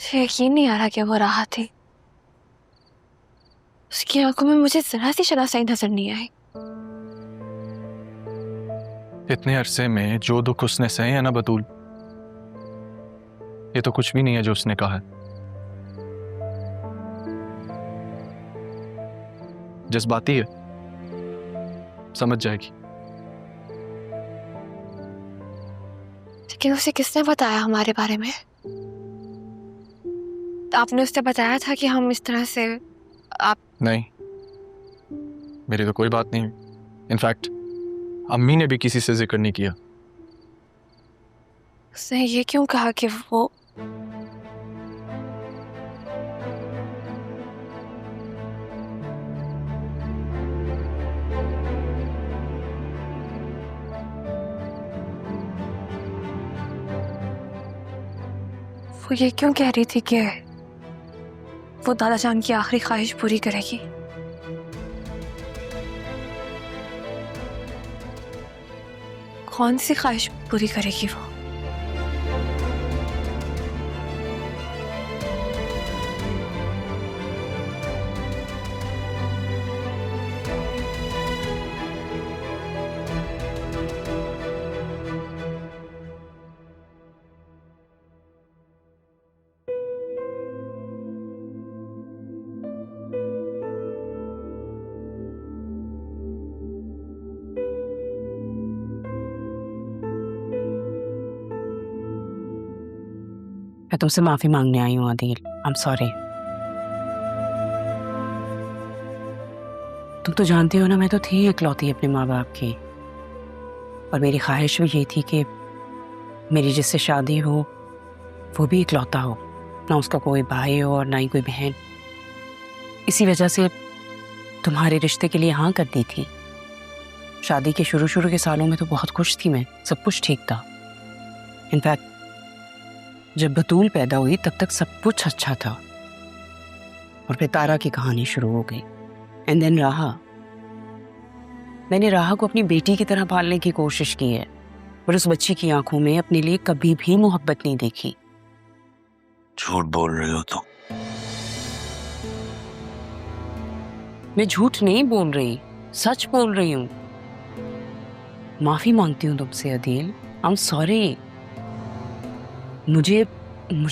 मुझे यकीन नहीं आ रहा कि वो राहत थी। उसकी आंखों में मुझे जरा सी शनासाई नजर नहीं आई। इतने अरसे में जो दुख उसने सहे है ना बतूल, ये तो कुछ भी नहीं है जो उसने कहा है। जज्बाती है, समझ जाएगी। लेकिन उसे किसने बताया हमारे बारे में? आपने उससे बताया था कि हम इस तरह से आप नहीं, मेरी तो कोई बात नहीं। इनफैक्ट अम्मी ने भी किसी से जिक्र नहीं किया। उसने ये क्यों कहा कि वो ये क्यों कह रही थी कि वो दादा जान की आखिरी ख्वाहिश पूरी करेगी? कौन सी ख्वाहिश पूरी करेगी वो? मैं तुमसे माफी मांगने आई हूँ आदिल। I am sorry. तुम तो जानती हो ना, मैं तो थी इकलौती अपने माँ बाप की, और मेरी ख्वाहिश भी ये थी कि मेरी जिससे शादी हो वो भी इकलौता हो, ना उसका कोई भाई हो और ना ही कोई बहन। इसी वजह से तुम्हारे रिश्ते के लिए हाँ कर दी थी। शादी के शुरू के सालों में तो बहुत खुश थी मैं, सब कुछ ठीक था। इनफैक्ट जब बतूल पैदा हुई तब तक सब कुछ अच्छा था, और फिर तारा की कहानी शुरू हो गई। एंड देन राहा। मैंने राहा को अपनी बेटी की तरह पालने की कोशिश की है, पर उस बच्ची की आंखों में अपने लिए कभी भी मोहब्बत नहीं देखी। झूठ बोल रही हो तुम। मैं झूठ नहीं बोल रही, सच बोल रही हूँ। माफी मांगती हूँ तुमसे अदील। I am sorry. मुझे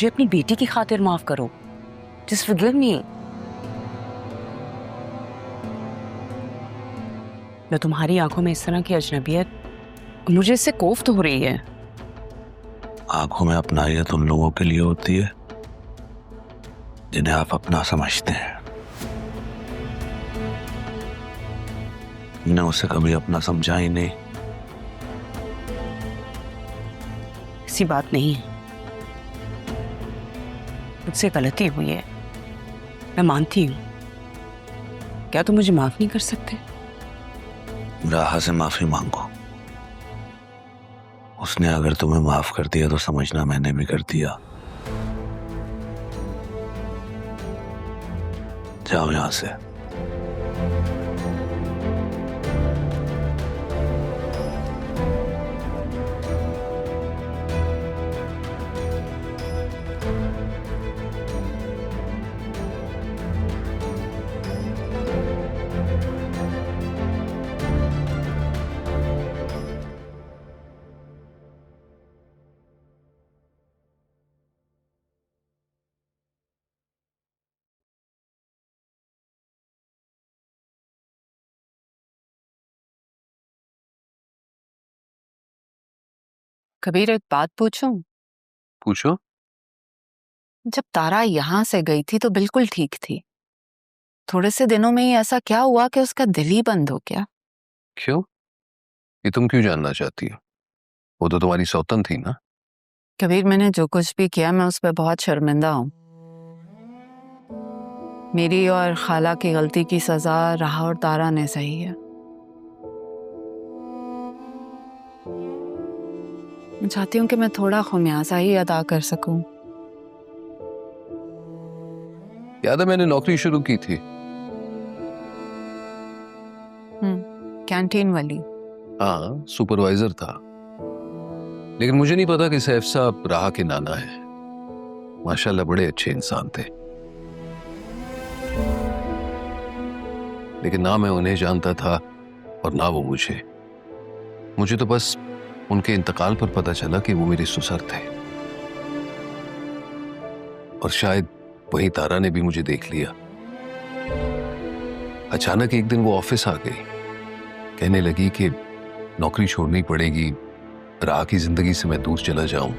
अपनी बेटी की खातिर माफ करो। Just forgive me. मैं तुम्हारी आंखों में इस तरह की अजनबियत, मुझे इससे कोफ्त हो रही है। आंखों में अपनाइयत उन लोगों के लिए होती है जिन्हें आप अपना समझते हैं। मैंने उसे कभी अपना समझा ही नहीं। ऐसी बात नहीं है, मुझसे गलती हुई है, मैं मानती हूँ। क्या तुम मुझे माफ नहीं कर सकते? राहा से माफी मांगो। उसने अगर तुम्हें माफ कर दिया तो समझना मैंने भी कर दिया। जाओ यहां से। कबीर, एक बात पूछूं? पूछो। जब तारा यहाँ से गई थी तो बिल्कुल ठीक थी। थोड़े से दिनों में ही ऐसा क्या हुआ कि उसका दिल ही बंद हो गया? क्यों? ये तुम क्यों जानना चाहती हो? वो तो तुम्हारी सौतन थी ना। कबीर, मैंने जो कुछ भी किया मैं उस पर बहुत शर्मिंदा हूँ। मेरी और खाला की गलती की सजा राहा और तारा ने सही है। मैं चाहती हूँ कि मैं थोड़ा खुमियाजा ही अदा कर सकूं। याद है मैंने नौकरी शुरू की थी। कैंटीन वाली। हाँ, सुपरवाइजर था। लेकिन मुझे नहीं पता कि सैफ साहब राहा के नाना है। माशाल्लाह बड़े अच्छे इंसान थे, लेकिन ना मैं उन्हें जानता था और ना वो मुझे। मुझे तो बस उनके इंतकाल पर पता चला कि वो मेरे ससुर थे, और शायद वही तारा ने भी मुझे देख लिया। अचानक एक दिन वो ऑफिस आ गई, कहने लगी कि नौकरी छोड़नी पड़ेगी, राह की जिंदगी से मैं दूर चला जाऊं,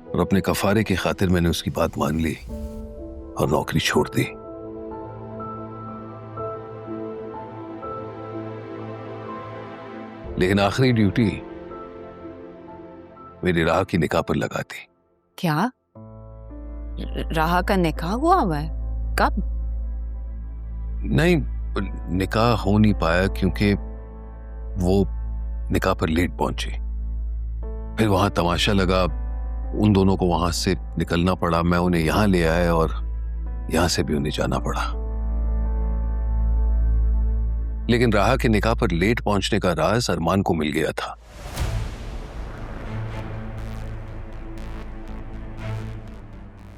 और अपने कफारे की खातिर मैंने उसकी बात मान ली और नौकरी छोड़ दी। लेकिन आखिरी ड्यूटी मेरी राह की निकाह पर लगा दी। क्या राह का निकाह हुआ है? कब? नहीं, निकाह हो नहीं पाया क्योंकि वो निकाह पर लेट पहुंची। फिर वहां तमाशा लगा, उन दोनों को वहां से निकलना पड़ा, मैं उन्हें यहां ले आया और यहां से भी उन्हें जाना पड़ा। लेकिन राह के निकाह पर लेट पहुंचने का राज अरमान को मिल गया था।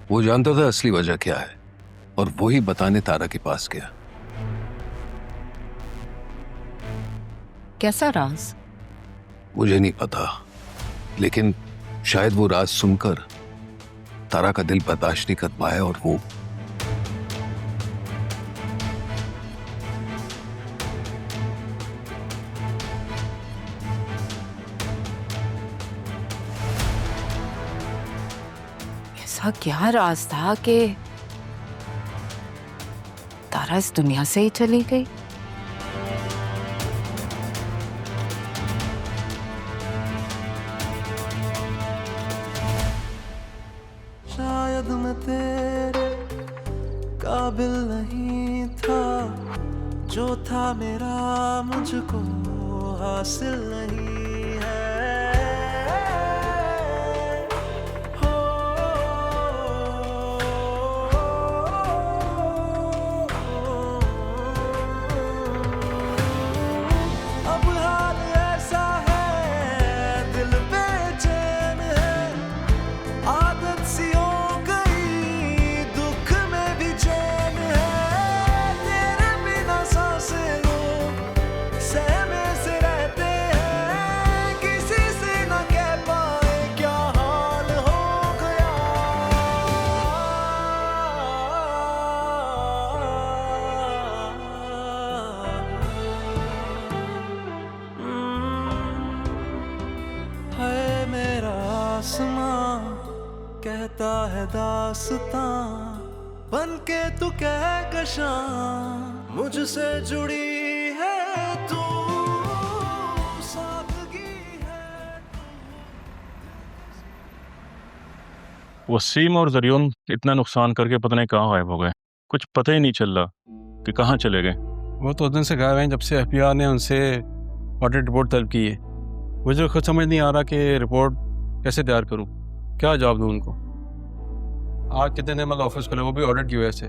वो जानता था असली वजह क्या है, और वही बताने तारा के पास गया। कैसा राज? मुझे नहीं पता, लेकिन शायद वो राज सुनकर तारा का दिल बर्दाश्त नहीं कर पाया और वो ऐसा क्या राज था कि तारा इस दुनिया से ही चली गई? शायद मैं तेरे काबिल नहीं था, जो था मेरा मुझको हासिल नहीं है। हो अब हाल ऐसा है, दिल बेचैन है, आदत सी हो गई, दुख में भी चैन है। तेरे बिना सांसें लोग सहमे से रहते हैं, किसी से न कह पाए क्या हाल हो गया। है मेरा आसमां कहता है दास्तां, बन के तू कहकशां मुझसे जुड़ी है तू, सादगी है। वसीम और जरियन इतना नुकसान करके पता नहीं कहाँ गायब हो गए, कुछ पता ही नहीं चल रहा कि कहाँ चले गए। वो तो उस दिन से गायब हैं जब से FBI ने उनसे ऑडिट रिपोर्ट तलब की है। मुझे खुद समझ नहीं आ रहा कि रिपोर्ट कैसे तैयार करूं, क्या जवाब दूं उनको। आज कितने दिन मतलब ऑफिस खुले, वो भी ऑडिट की वजह से।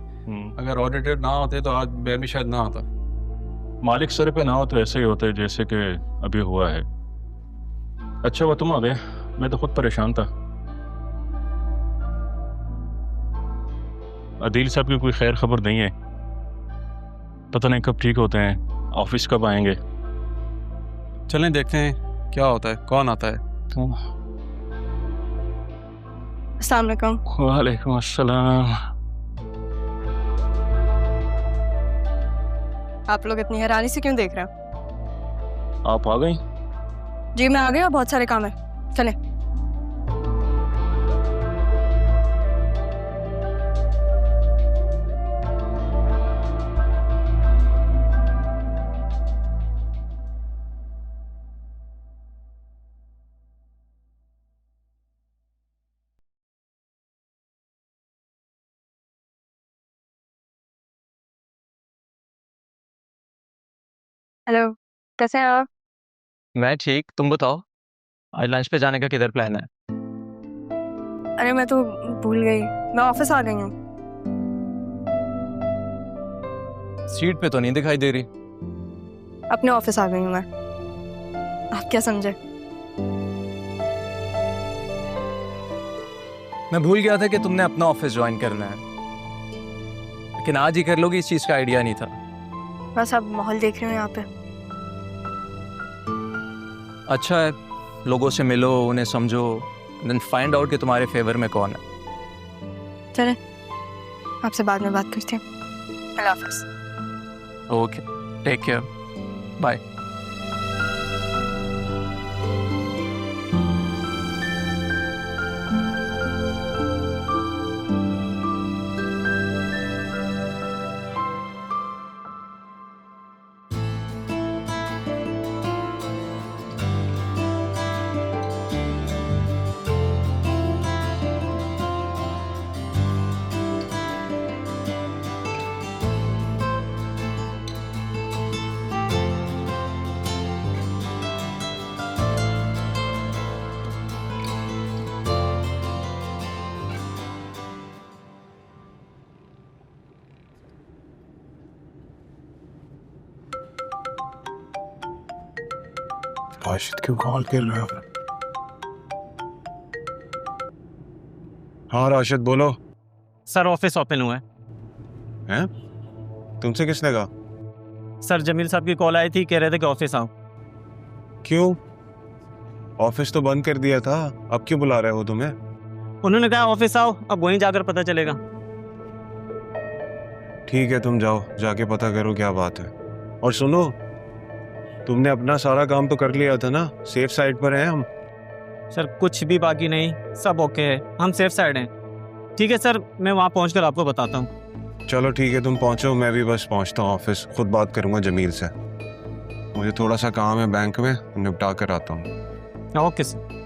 अगर ऑडिटेड ना होते तो आज मैं भी शायद ना आता। मालिक सर पे ना हो तो ऐसे ही होते जैसे कि अभी हुआ है। अच्छा हुआ तुम आ गए, मैं तो खुद परेशान था। अदील साहब की कोई खैर खबर नहीं है, पता नहीं कब ठीक होते हैं, ऑफिस कब आएंगे। चलें देखते हैं क्या होता है, कौन आता है। अस्सलाम वालेकुम। वालेकुम अस्सलाम। आप लोग इतनी हैरानी से क्यों देख रहे हैं? आप आ गई? जी मैं आ गई और बहुत सारे काम है, चलें। हेलो, कैसे हैं आप? मैं ठीक, तुम बताओ आज लंच पे जाने का किधर प्लान है? अरे मैं तो भूल गई, मैं ऑफिस आ गई हूँ। सीट पे तो नहीं दिखाई दे रही। अपने ऑफिस आ गई हूँ मैं। आप क्या समझे? मैं भूल गया था कि तुमने अपना ऑफिस ज्वाइन करना है, लेकिन आज ही कर लोगी, इस चीज का आइडिया नहीं था। बस अब माहौल देख रहे हो यहाँ पे। अच्छा है, लोगों से मिलो, उन्हें समझो, देन फाइंड आउट कि तुम्हारे फेवर में कौन है। चले, आपसे बाद में बात करते हैं। अल्लाह हाफिज़। Okay, take care, bye. Rashid क्यों कॉल कर रहे हो? हाँ राशिद बोलो। सर ऑफिस ओपन हुआ है। हैं? तुमसे किसने कहा? सर जमील साहब की कॉल आई थी, कह रहे थे कि ऑफिस आओ। क्यों? ऑफिस तो बंद कर दिया था, अब क्यों बुला रहे हो तुम्हें? उन्होंने कहा ऑफिस आओ, अब वहीं जाकर पता चलेगा। ठीक है तुम जाओ, जाके पता करो क्या बात है। और सुनो, तुमने अपना सारा काम तो कर लिया था ना? सेफ साइड पर हैं हम। सर कुछ भी बाकी नहीं, सब ओके है, हम सेफ साइड हैं। ठीक है सर, मैं वहाँ पहुँचकर आपको बताता हूँ। चलो ठीक है, तुम पहुंचो, मैं भी बस पहुंचता हूँ ऑफिस, खुद बात करूंगा जमील से। मुझे थोड़ा सा काम है बैंक में, निपटा कर आता हूँ। Okay sir.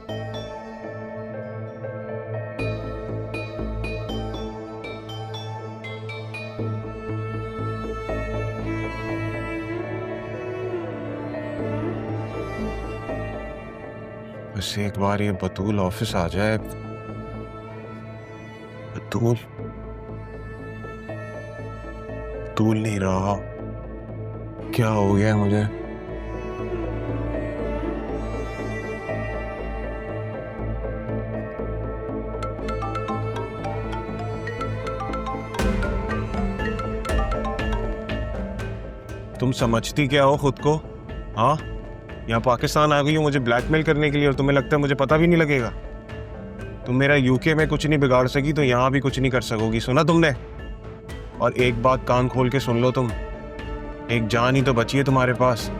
बस एक बार ये बतूल ऑफिस आ जाए। बतूल बतूल नहीं रहा, क्या हो गया मुझे? तुम समझती क्या हो खुद को? हाँ, यहाँ पाकिस्तान आ गई हो मुझे ब्लैकमेल करने के लिए, और तुम्हें लगता है मुझे पता भी नहीं लगेगा? तुम मेरा यूके में कुछ नहीं बिगाड़ सकी तो यहाँ भी कुछ नहीं कर सकोगी, सुना तुमने? और एक बात कान खोल के सुन लो, तुम एक जान ही तो बची है तुम्हारे पास,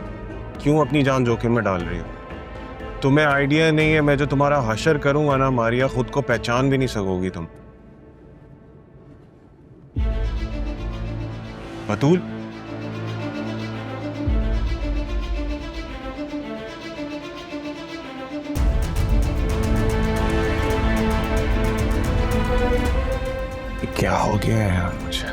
क्यों अपनी जान जोखिम में डाल रही हो? तुम्हें आइडिया नहीं है, मैं जो तुम्हारा हशर करूंगा ना मारिया, खुद को पहचान भी नहीं सकोगी तुम। बतूल, क्या हो गया है यार मुझे?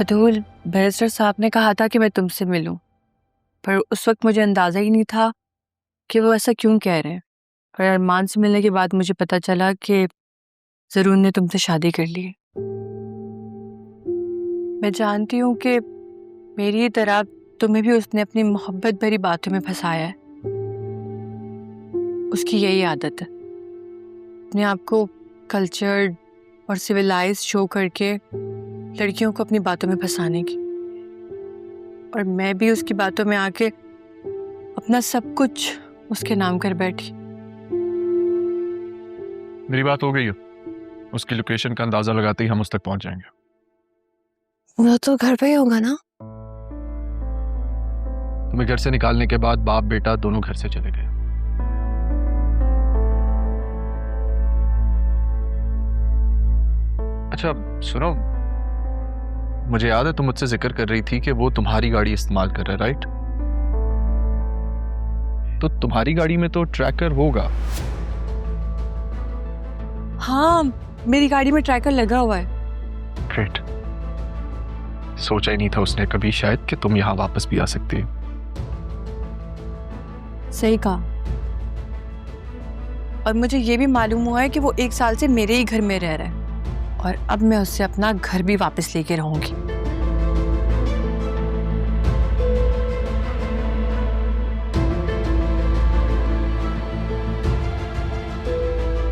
बतूल, बैरिस्टर साहब ने कहा था कि मैं तुमसे मिलूं, पर उस वक्त मुझे अंदाज़ा ही नहीं था कि वो ऐसा क्यों कह रहे हैं। पर अरमान से मिलने के बाद मुझे पता चला कि ज़रूर ने तुमसे शादी कर ली है। मैं जानती हूँ कि मेरी तरह तुम्हें भी उसने अपनी मोहब्बत भरी बातों में फंसाया है। उसकी यही आदत है, अपने आप को कल्चर्ड और सिविलाइज शो करके लड़कियों को अपनी बातों में फंसाने की। और मैं भी उसकी बातों में आके अपना सब कुछ उसके नाम कर बैठी। मेरी बात हो गई है, उसकी लोकेशन का अंदाजा लगाते ही हम उस तक पहुंच जाएंगे। वो तो घर पे ही होगा ना? तुम्हें घर से निकालने के बाद बाप बेटा दोनों घर से चले गए। अच्छा सुनो, मुझे याद है तुम मुझसे जिक्र कर रही थी कि वो तुम्हारी गाड़ी इस्तेमाल कर रहा है, राइट? तो तुम्हारी गाड़ी में तो ट्रैकर होगा। हाँ, मेरी गाड़ी में ट्रैकर लगा हुआ है। ग्रेट। सोचा ही नहीं था उसने कभी शायद कि तुम यहाँ वापस भी आ सकती हो। सही कहा। और मुझे ये भी मालूम हुआ है कि वो 1 साल से मेरे ही घर में रह रहा है और अब मैं उससे अपना घर भी वापस लेके रहूंगी।